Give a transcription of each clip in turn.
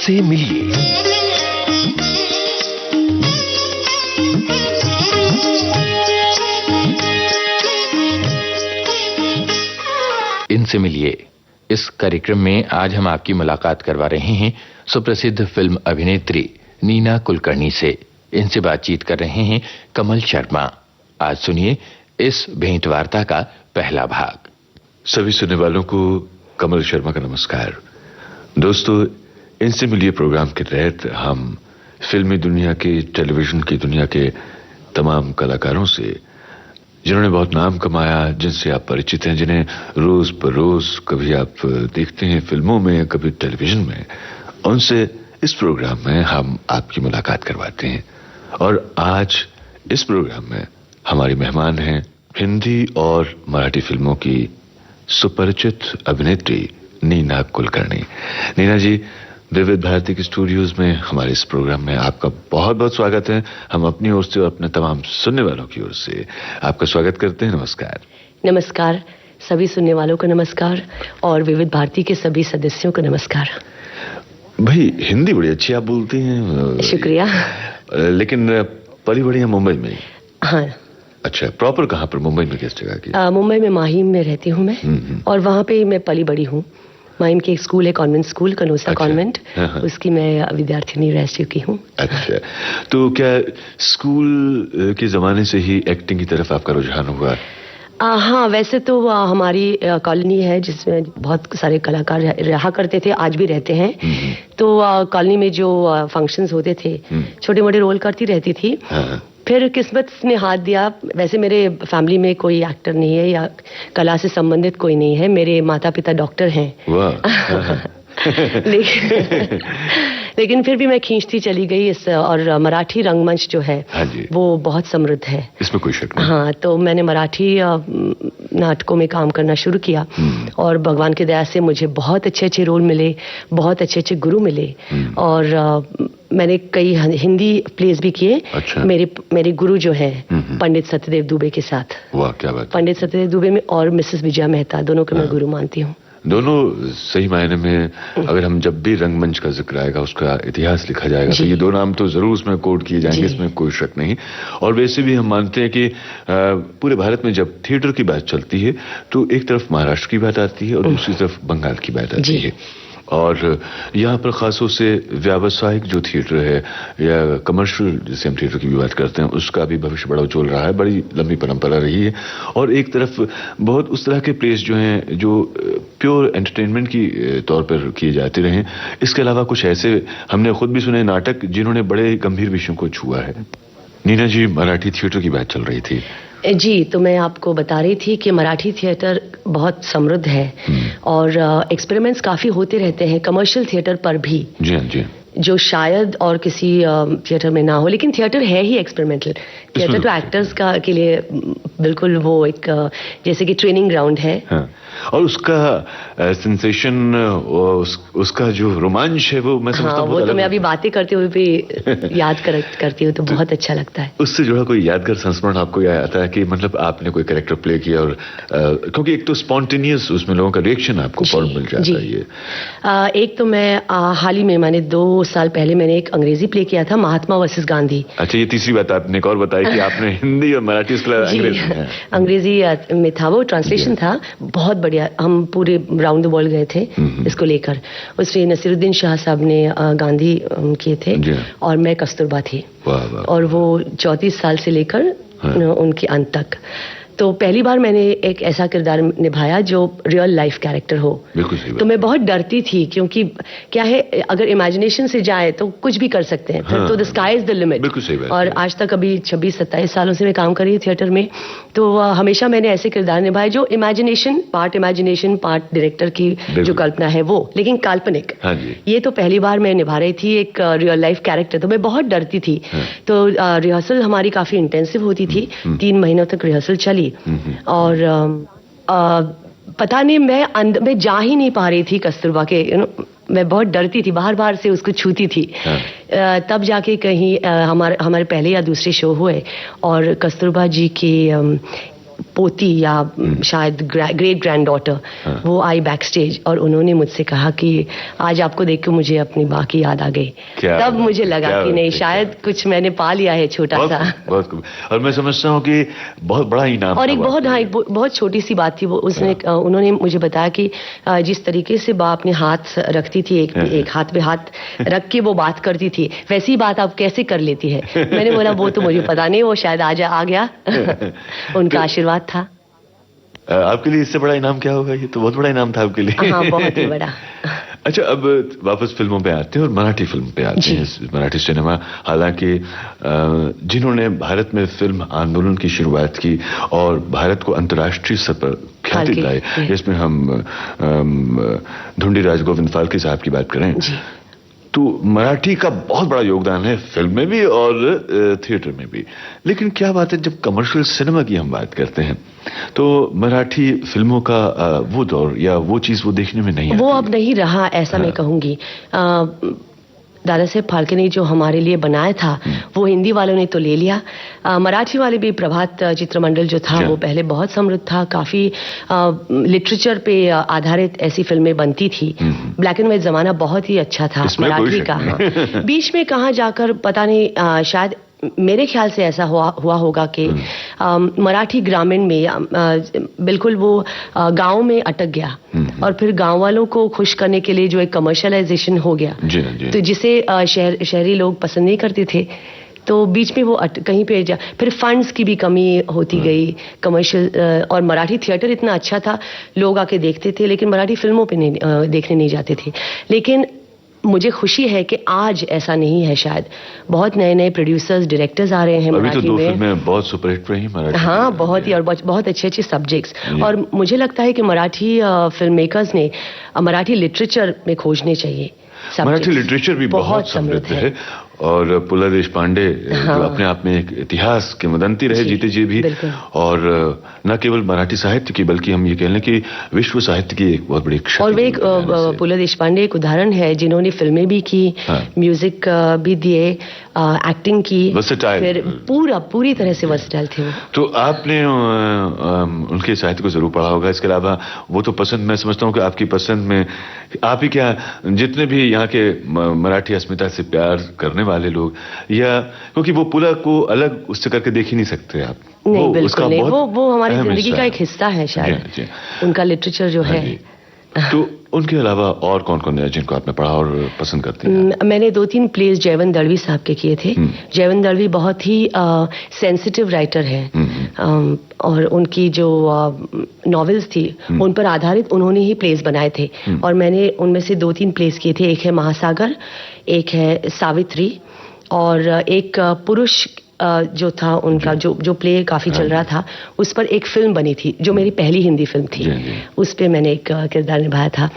इनसे मिलिए। इनसे मिलिए इस कार्यक्रम में आज हम आपकी मुलाकात करवा रहे हैं सुप्रसिद्ध फिल्म अभिनेत्री नीना कुलकर्णी से। इनसे बातचीत कर रहे हैं कमल शर्मा। आज सुनिए इस भेंट वार्ता का पहला भाग। सभी सुनने वालों को कमल शर्मा का नमस्कार। दोस्तों, इनसे मिलिए प्रोग्राम के तहत हम फिल्मी दुनिया के, टेलीविजन की दुनिया के तमाम कलाकारों से, जिन्होंने बहुत नाम कमाया, जिनसे आप परिचित हैं, जिन्हें रोज बरोज कभी आप देखते हैं फिल्मों में, कभी टेलीविजन में, उनसे इस प्रोग्राम में हम आपकी मुलाकात करवाते हैं। और आज इस प्रोग्राम में हमारी मेहमान हैं हिंदी और मराठी फिल्मों की सुपरिचित अभिनेत्री नीना कुलकर्णी। नीना जी, विविध भारती के स्टूडियोज में हमारे इस प्रोग्राम में आपका बहुत बहुत स्वागत है। हम अपनी ओर से और अपने तमाम सुनने वालों की ओर से आपका स्वागत करते हैं। नमस्कार। नमस्कार, सभी सुनने वालों को नमस्कार और विविध भारती के सभी सदस्यों को नमस्कार। भाई, हिंदी बड़ी अच्छी आप बोलती हैं। शुक्रिया। लेकिन पली बड़ी है मुंबई में? हाँ। अच्छा, प्रॉपर कहाँ पर? मुंबई में किस जगह की? मुंबई में माहिम में रहती हूँ मैं। और वहाँ पे मैं पली बड़ी हूँ। माहिम के एक स्कूल है, कॉन्वेंट स्कूल, कनोसा कॉन्वेंट। उसकी मैं विद्यार्थिनी रह चुकी हूँ। अच्छा, तो क्या स्कूल के जमाने से ही एक्टिंग की तरफ आपका रुझान हुआ? हाँ, वैसे तो हमारी कॉलोनी है जिसमें बहुत सारे कलाकार रहा करते थे, आज भी रहते हैं। तो कॉलोनी में जो फंक्शंस होते थे, छोटे मोटे रोल करती रहती थी। फिर किस्मत ने हाथ दिया। वैसे मेरे फैमिली में कोई एक्टर नहीं है या कला से संबंधित कोई नहीं है। मेरे माता पिता डॉक्टर हैं। लेकिन फिर भी मैं खींचती चली गई और मराठी रंगमंच जो है वो बहुत समृद्ध है, इसमें कोई शक नहीं। हाँ, तो मैंने मराठी नाटकों में काम करना शुरू किया और भगवान की दया से मुझे बहुत अच्छे अच्छे रोल मिले, बहुत अच्छे अच्छे गुरु मिले। और मैंने कई हिंदी प्लेस भी किए। अच्छा। मेरे गुरु जो है पंडित सत्यदेव दुबे के साथ। वाह, क्या बात। पंडित सत्यदेव दुबे में और मिसेस विजया मेहता, दोनों को मैं गुरु मानती हूँ। दोनों सही मायने में, अगर हम जब भी रंगमंच का जिक्र आएगा, उसका इतिहास लिखा जाएगा, तो ये दो नाम तो जरूर उसमें कोट किए जाएंगे, इसमें कोई शक नहीं। और वैसे भी हम मानते हैं कि पूरे भारत में जब थिएटर की बात चलती है तो एक तरफ महाराष्ट्र की बात आती है और दूसरी तरफ बंगाल की बात आती है। और यहाँ पर खासतौर से व्यावसायिक जो थिएटर है या कमर्शियल, जिसे हम थिएटर की भी बात करते हैं, उसका भी भविष्य बड़ा उज्ज्वल रहा है, बड़ी लंबी परंपरा रही है। और एक तरफ बहुत उस तरह के प्लेस जो हैं जो प्योर एंटरटेनमेंट की तौर पर किए जाते रहे। इसके अलावा कुछ ऐसे हमने खुद भी सुने नाटक जिन्होंने बड़े गंभीर विषयों को छुआ है। नीना जी, मराठी थिएटर की बात चल रही थी जी, तो मैं आपको बता रही थी कि मराठी थिएटर बहुत समृद्ध है और एक्सपेरिमेंट्स काफी होते रहते हैं कमर्शियल थिएटर पर भी। जी हाँ, जी, जो शायद और किसी थिएटर में ना हो। लेकिन थिएटर है ही एक्सपेरिमेंटल। थिएटर तो एक्टर्स का के लिए बिल्कुल वो एक जैसे कि ट्रेनिंग ग्राउंड है। हाँ। और उसका सेंसेशन, उसका जो रोमांच है, वो मैं समझता हूँ वो तो मैं अभी बातें करते हुए भी याद करती हूँ तो बहुत अच्छा लगता है। उससे जुड़ा कोई यादगार संस्मरण आपको याद आता है कि मतलब आपने कोई कैरेक्टर प्ले किया और क्योंकि एक तो स्पॉन्टेनियस उसमें लोगों का रिएक्शन आपको फौरन मिल जाता है। एक तो मैं हाल ही में, मैंने 2 साल पहले मैंने एक अंग्रेजी प्ले किया था, महात्मा वर्सेस गांधी। अच्छा, ये तीसरी बात आपने एक और बताई कि आपने हिंदी और मराठी अंग्रेजी में था, वो ट्रांसलेशन था, बहुत बढ़िया। हम पूरे राउंड द वर्ल्ड गए थे इसको लेकर। उसमें नसीरुद्दीन शाह साहब ने गांधी किए थे और मैं कस्तूरबा थी। और वो 34 साल से लेकर उनके अंत तक। तो पहली बार मैंने एक ऐसा किरदार निभाया जो रियल लाइफ कैरेक्टर हो। बिल्कुल सही बात। तो मैं बहुत डरती थी क्योंकि क्या है, अगर इमेजिनेशन से जाए तो कुछ भी कर सकते हैं। फिर तो the sky is the limit. बिल्कुल सही बात। और आज तक अभी 26-27 सालों से मैं काम कर रही हूँ थिएटर में, तो हमेशा मैंने ऐसे किरदार निभाए जो इमेजिनेशन पार्ट डायरेक्टर की जो कल्पना है वो, लेकिन काल्पनिक। ये तो पहली बार मैं निभा रही थी एक रियल लाइफ कैरेक्टर, तो मैं बहुत डरती थी। तो रिहर्सल हमारी काफी इंटेंसिव होती थी, 3 महीनों तक रिहर्सल चली। और पता नहीं, मैं जा ही नहीं पा रही थी कस्तूरबा के, मैं बहुत डरती थी, बार से उसको छूती थी। तब जाके कहीं हमारे पहले या दूसरे शो हुए और कस्तूरबा जी की पोती या शायद ग्रेट ग्रैंड डॉटर, वो आई बैक स्टेज और उन्होंने मुझसे कहा कि आज आपको देख के मुझे अपनी माँ की याद आ गई। तब मुझे लगा कि नहीं, शायद कुछ मैंने पा लिया है छोटा सा। बहुत और मैं समझता हूँ कि बहुत बड़ा इनाम। और एक बहुत छोटी सी बात थी वो, उन्होंने मुझे बताया कि जिस तरीके से बाप अपने हाथ रखती थी, एक हाथ पे हाथ रख के वो बात करती थी, वैसी बात आप कैसे कर लेती है। मैंने बोला वो तो मुझे पता नहीं, वो शायद आज आ गया। उनका आशीर्वाद था। आपके लिए इससे बड़ा इनाम क्या होगा? ये तो बहुत बड़ा इनाम था आपके लिए। हाँ, बहुत ही बड़ा। अच्छा, अब वापस फिल्मों पे आते हैं और मराठी फिल्म पे आते हैं। मराठी सिनेमा, हालांकि जिन्होंने भारत में फिल्म आंदोलन की शुरुआत की और भारत को अंतर्राष्ट्रीय स्तर पर ख्याति दिलाई, जिसमें हम ढूंढीराज गोविंद फाल्के साहब की बात करें, तो मराठी का बहुत बड़ा योगदान है फिल्म में भी और थिएटर में भी। लेकिन क्या बात है, जब कमर्शियल सिनेमा की हम बात करते हैं तो मराठी फिल्मों का वो दौर या वो चीज वो देखने में नहीं आती। वो अब नहीं रहा, ऐसा मैं कहूंगी। दादा साहेब फाल्के ने जो हमारे लिए बनाया था वो हिंदी वालों ने तो ले लिया। मराठी वाले भी, प्रभात चित्रमंडल जो था वो पहले बहुत समृद्ध था, काफी लिटरेचर पे आधारित ऐसी फिल्में बनती थी। ब्लैक एंड व्हाइट जमाना बहुत ही अच्छा था मराठी का। बीच में कहाँ जाकर पता नहीं, शायद मेरे ख्याल से ऐसा हुआ होगा कि मराठी ग्रामीण में बिल्कुल वो गांव में अटक गया और फिर गांव वालों को खुश करने के लिए जो एक कमर्शियलाइजेशन हो गया, तो जिसे शहरी लोग पसंद नहीं करते थे, तो बीच में वो कहीं पे फिर फंड्स की भी कमी होती गई कमर्शियल। और मराठी थिएटर इतना अच्छा था, लोग आके देखते थे, लेकिन मराठी फिल्मों पे देखने नहीं जाते थे। लेकिन मुझे खुशी है कि आज ऐसा नहीं है। शायद बहुत नए नए प्रोड्यूसर्स, डायरेक्टर्स आ रहे हैं मराठी तो 2 फिल्में बहुत सुपरहिट रही मराठी। हाँ, बहुत ही, और बहुत अच्छे अच्छे सब्जेक्ट्स। और मुझे लगता है कि मराठी फिल्म मेकर्स ने मराठी लिटरेचर में खोजने चाहिए। मराठी लिटरेचर भी बहुत समृद्ध है और पुला देशपांडे जो अपने आप में एक इतिहास के मदंती रहे जीते जी भी, और न केवल मराठी साहित्य की बल्कि हम ये कह लें कि विश्व साहित्य की एक बहुत बड़ी क्षति। और वे पुला देशपांडे एक उदाहरण है जिन्होंने फिल्में भी की, म्यूजिक भी दिए, एक्टिंग की, फिर पूरी तरह से वर्सेटाइल थे वो। तो आपने उनके साहित्य को जरूर पढ़ा होगा। इसके अलावा वो तो पसंद, मैं समझता हूँ कि आपकी पसंद में आप ही क्या, जितने भी यहाँ के मराठी अस्मिता से प्यार करने वाले लोग, या क्योंकि वो पुला को अलग उससे करके देख ही नहीं सकते आप। नहीं, बिल्कुल नहीं, वो हमारी जिंदगी का एक हिस्सा है शायद, उनका लिटरेचर जो है। तो उनके अलावा और कौन कौन है जिनको आपने पढ़ा और पसंद करते हैं? मैंने 2-3 प्लेस जयवंत दळवी साहब के किए थे। जयवंत दळवी बहुत ही सेंसिटिव राइटर हैं और उनकी जो नॉवेल्स थी उन पर आधारित उन्होंने ही प्लेस बनाए थे और मैंने उनमें से 2-3 प्लेस किए थे। एक है महासागर, एक है सावित्री, और एक पुरुष जो था उनका जो प्ले काफी चल रहा था, उस पर एक फिल्म बनी थी जो मेरी पहली हिंदी फिल्म थी, उस पे मैंने एक किरदार निभाया था।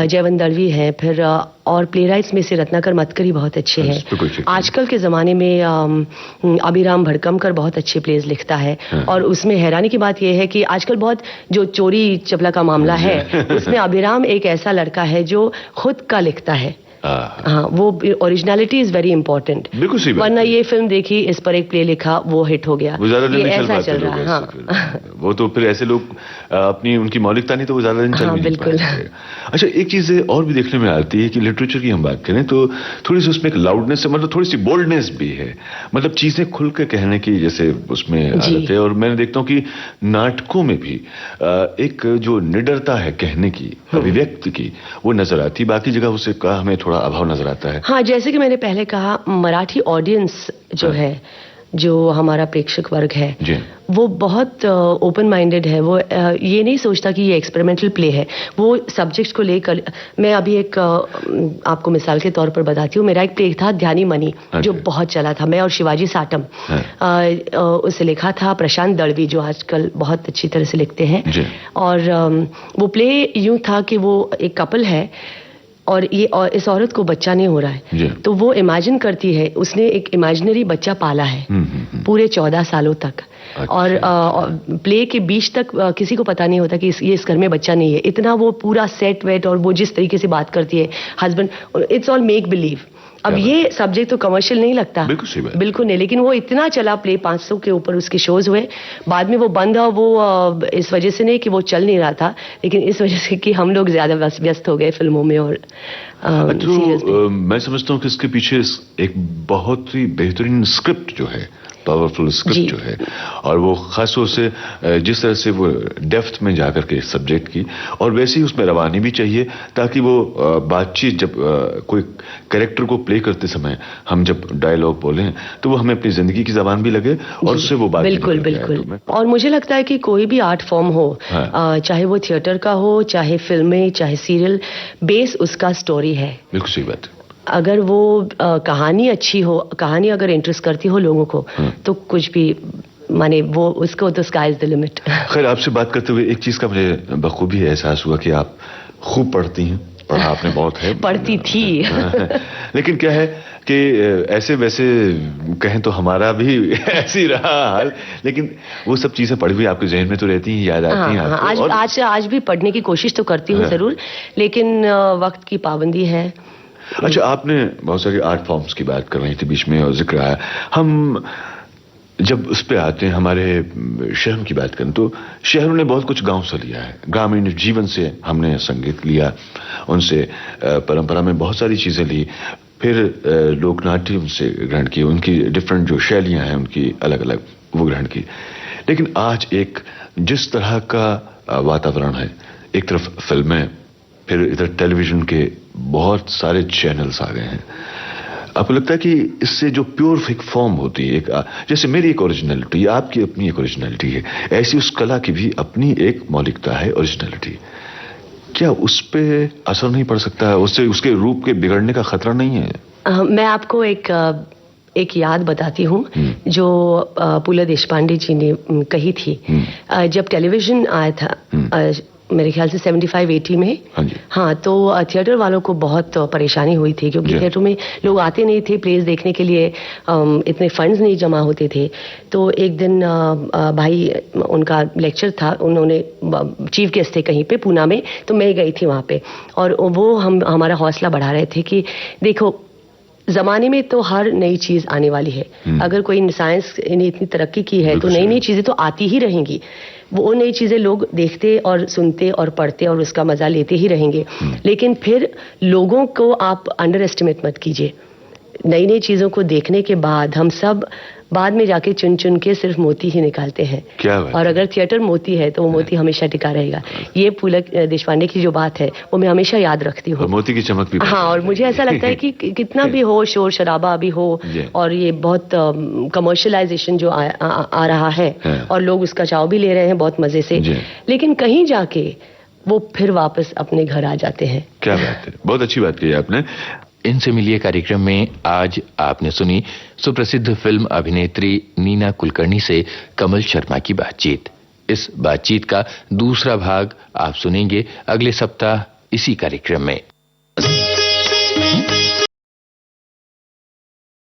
जयवंत दळवी है, फिर और प्लेराइट्स में से रत्नाकर मतकरी बहुत अच्छे हैं। आजकल के ज़माने में अभिराम भड़कमकर बहुत अच्छे प्लेज लिखता है और उसमें हैरानी की बात यह है कि आजकल बहुत जो चोरी चपला का मामला है उसमें अभिराम एक ऐसा लड़का है जो खुद का लिखता है। हाँ, वो ओरिजिनलिटी इज वेरी इंपॉर्टेंट। वरना ये फिल्म देखी, इस पर एक प्ले लिखा, वो हिट हो गया, ये ऐसा चल रहा है। हाँ। वो तो फिर ऐसे लोग अपनी उनकी मौलिकता नहीं तो वो ज्यादा दिन चल नहीं बिल्कुल। अच्छा, एक चीज और भी देखने में आती है कि लिटरेचर की हम बात करें तो थोड़ी सी उसमें एक लाउडनेस है, मतलब थोड़ी सी बोल्डनेस भी है, मतलब चीजें खुल के कहने की जैसे उसमें आदत है। और मैंने देखता हूँ कि नाटकों में भी एक जो निडरता है कहने की, अभिव्यक्ति की, वो नजर आती है। बाकी जगह उसे हमें थोड़ा अभाव नजर आता है। हाँ, जैसे कि मैंने पहले कहा, मराठी ऑडियंस जो है, जो हमारा प्रेक्षक वर्ग है, वो बहुत ओपन माइंडेड है। वो ये नहीं सोचता कि ये एक्सपेरिमेंटल प्ले है। वो सब्जेक्ट को लेकर, मैं अभी एक आपको मिसाल के तौर पर बताती हूँ। मेरा एक प्ले था ध्यानी मनी जो बहुत चला था, मैं और शिवाजी साटम, उसे लिखा था प्रशांत दळवी जो आजकल बहुत अच्छी तरह से लिखते हैं। और वो प्ले यूं था कि वो एक कपल है और इस औरत को बच्चा नहीं हो रहा है, तो वो इमेजिन करती है, उसने एक इमेजिनरी बच्चा पाला है पूरे 14 सालों तक। अच्छा। और प्ले के बीच तक किसी को पता नहीं होता कि ये इस घर में बच्चा नहीं है। इतना वो पूरा सेट वेट और वो जिस तरीके से बात करती है husband, it's all make believe. अब ये सब्जेक्ट तो कमर्शियल नहीं लगता, बिल्कुल सही बात, बिल्कुल नहीं, लेकिन वो इतना चला, प्ले 500 के ऊपर उसके शोज हुए, बाद में वो बंद हुआ। वो इस वजह से नहीं कि वो चल नहीं रहा था, लेकिन इस वजह से कि हम लोग ज्यादा व्यस्त हो गए फिल्मों में और तो मैं समझता हूँ कि इसके पीछे एक बहुत ही बेहतरीन स्क्रिप्ट जो है, पावरफुल स्क्रिप्ट जो है, और वो खास तौर से जिस तरह से वो डेप्थ में जाकर के सब्जेक्ट की, और वैसे ही उसमें रवानी भी चाहिए, ताकि वो बातचीत जब कोई कैरेक्टर को प्ले करते समय हम जब डायलॉग बोलें तो वो हमें अपनी जिंदगी की जबान भी लगे और उससे वो बात बिल्कुल बिल्कुल। और मुझे लगता है कि कोई भी आर्ट फॉर्म हो, चाहे वो थिएटर का हो, चाहे फिल्में, चाहे सीरियल, बेस उसका स्टोरी है। बिल्कुल सही बात। अगर वो कहानी अच्छी हो, कहानी अगर इंटरेस्ट करती हो लोगों को, तो कुछ भी माने वो उसको तो स्काई इज द लिमिट। खैर, आपसे बात करते हुए एक चीज का मुझे बखूबी एहसास हुआ कि आप खूब पढ़ती हैं, पढ़ा आपने बहुत है। पढ़ती थी। लेकिन क्या है कि ऐसे वैसे कहें तो हमारा भी ऐसी रहा हाल, लेकिन वो सब चीजें पढ़ी हुई आपके जहन में तो रहती हैं, याद आती हैं आपको। आज भी पढ़ने की कोशिश तो करती हूँ जरूर, लेकिन वक्त की पाबंदी है। अच्छा, आपने बहुत सारे आर्ट फॉर्म्स की बात कर रही थी बीच में और जिक्र आया, हम जब उस पे आते हैं, हमारे शहरों की बात करें तो शहरों ने बहुत कुछ गांव से लिया है, ग्रामीण जीवन से हमने संगीत लिया, उनसे परंपरा में बहुत सारी चीजें ली, फिर लोकनाट्य उनसे ग्रहण किए, उनकी डिफरेंट जो शैलियां हैं उनकी अलग अलग वो ग्रहण की। लेकिन आज एक जिस तरह का वातावरण है, एक तरफ फिल्में, फिर इधर टेलीविजन के बहुत सारे चैनल्स आ गए हैं, आपको लगता है कि इससे जो प्योर फिक फॉर्म होती है, एक जैसे मेरी एक ओरिजिनलिटी, आपकी अपनी एक ओरिजिनलिटी है, ऐसी उस कला की भी अपनी एक मौलिकता है, ओरिजिनलिटी, क्या उस पे असर नहीं पड़ सकता है? उससे उसके रूप के बिगड़ने का खतरा नहीं है? मैं आपको एक याद बताती हूँ जो पुला देशपांडे जी ने कही थी जब टेलीविजन आया था, मेरे ख्याल से 75-80 में। हाँ, तो थिएटर वालों को बहुत परेशानी हुई थी, क्योंकि थिएटर में लोग आते नहीं थे प्लेस देखने के लिए, इतने फंड्स नहीं जमा होते थे। तो एक दिन भाई उनका लेक्चर था, उन्होंने चीफ गेस्ट थे कहीं पे पूना में, तो मैं गई थी वहाँ पे, और वो हमारा हौसला बढ़ा रहे थे कि देखो, जमाने में तो हर नई चीज आने वाली है, अगर कोई साइंस ने इतनी तरक्की की है तो नई नई चीजें तो आती ही रहेंगी, वो नई चीजें लोग देखते और सुनते और पढ़ते और उसका मजा लेते ही रहेंगे। लेकिन फिर लोगों को आप अंडर एस्टिमेट मत कीजिए। नई नई चीजों को देखने के बाद हम सब बाद में जाके चुन चुन के सिर्फ मोती ही निकालते हैं। क्या बात? और अगर थिएटर मोती है तो वो मोती हमेशा टिका रहेगा। ये पुलक देशपांडे की जो बात है वो मैं हमेशा याद रखती हूँ। मोती की चमक भी। हाँ, और मुझे ऐसा लगता है कि कितना भी हो, शोर शराबा भी हो, और ये बहुत कमर्शियलाइजेशन जो आ रहा है, और लोग उसका चाव भी ले रहे हैं बहुत मजे से, लेकिन कहीं जाके वो फिर वापस अपने घर आ जाते हैं। क्या बात है, बहुत अच्छी बात कही आपने। इनसे मिलिए कार्यक्रम में आज आपने सुनी सुप्रसिद्ध फिल्म अभिनेत्री नीना कुलकर्णी से कमल शर्मा की बातचीत। इस बातचीत का दूसरा भाग आप सुनेंगे अगले सप्ताह इसी कार्यक्रम में।